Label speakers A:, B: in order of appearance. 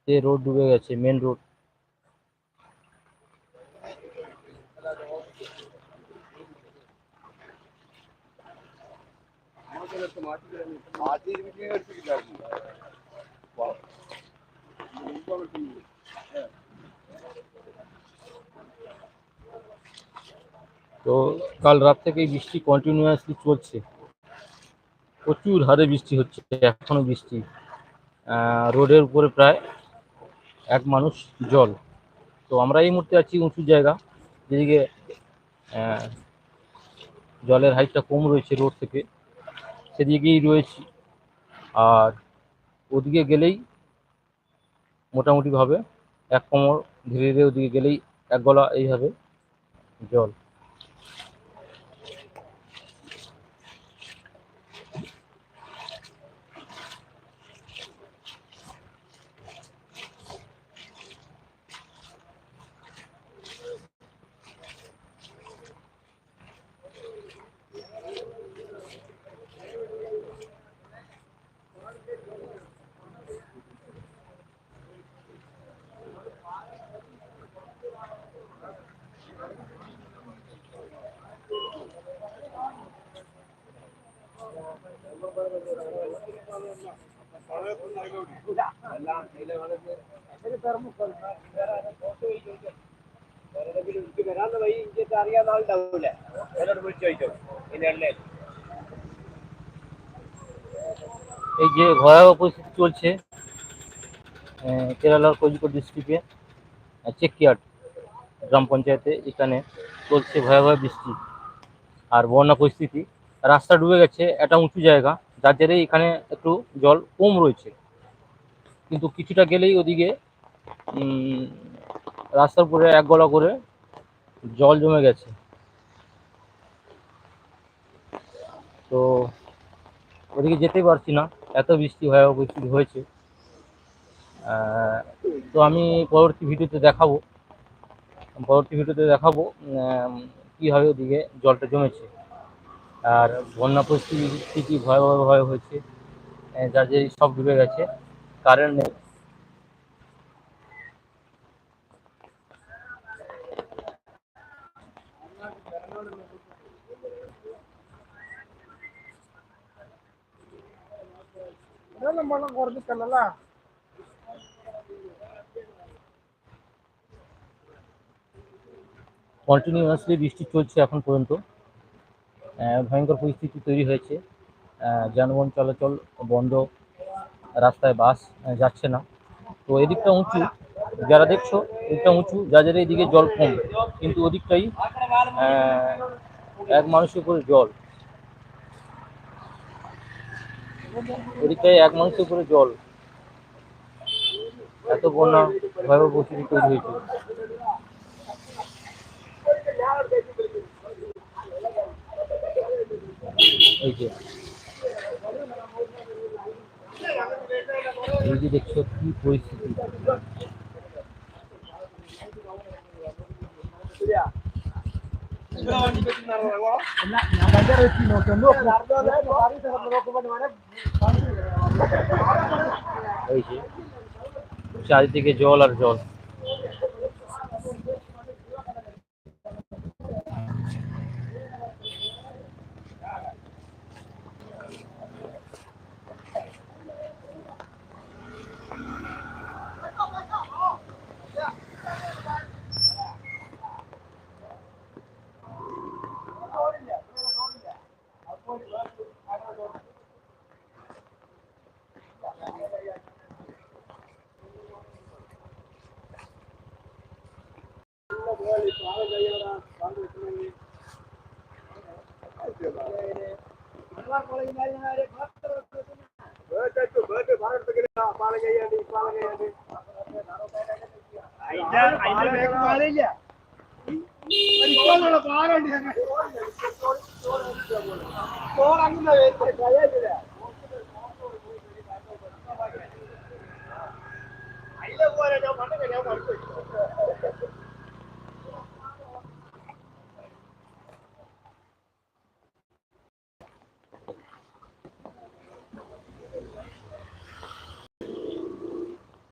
A: যে রোড ডুবে গেছে, মেন রোড। তো কাল রাত থেকেই বৃষ্টি কন্টিনিউয়াসলি চলছে, প্রচুর হারে বৃষ্টি হচ্ছে, এখনো বৃষ্টি। রোডের উপরে প্রায় এক মানুষ জল। তো আমরা এই মুহূর্তে আছি উঁচু জায়গা, যেদিকে জলের হাইটটা কম রয়েছে রোড থেকে, সেদিকেই রয়েছি। আর ওদিকে গেলেই মোটামুটিভাবে এক কোমর, ধীরে ধীরে ওদিকে গেলেই এক গলা এইভাবে জল। এই যে ভয়াবহ পরিস্থিতি চলছে কেরালার কোজিকোড ডিস্ট্রিক্টে চেকিয়াট গ্রাম পঞ্চায়েতে, এখানে চলছে ভয়াবহ বৃষ্টি আর বন্যা পরিস্থিতি। রাস্তা ডুবে গেছে, একটা উঁচু জায়গা, যার জেরেই এখানে একটু জল কম রয়েছে, কিন্তু কিছুটা গেলেই ওদিকে রাস্তার উপরে এক গলা করে জল জমে গেছে। তো ওদিকে যেতে পারছি না, এত বৃষ্টি ভয়াবহ পরিস্থিতি হয়েছে। তো আমি পরবর্তী ভিডিওতে দেখাবো কীভাবে ওদিকে জলটা জমেছে আর বন্যা পরিস্থিতি ভয়াবহভাবে হয়েছে, যার যে সব ডুবে গেছে, কারেন্ট নেই। কন্টিনিউয়াসলি বৃষ্টি চলছে এখন পর্যন্ত, ভয়ঙ্কর পরিস্থিতি তৈরি হয়েছে। যানবাহন চলাচল বন্ধ, রাস্তায় বাস যাচ্ছে না। তো এদিকটা উঁচু, যারা দেখছো এদিকটা উঁচু, যাদের এইদিকে জল কম, কিন্তু ওদিকটাই এক মানুষের উপরে জল, ওদিকটাই এক মানুষের উপরে জল, এত বন্যা ভয়াবহ পরিস্থিতি তৈরি হয়েছে। এই যে দেখছো কি পরিস্থিতি। এই যে চারিদিকে জল আর জল।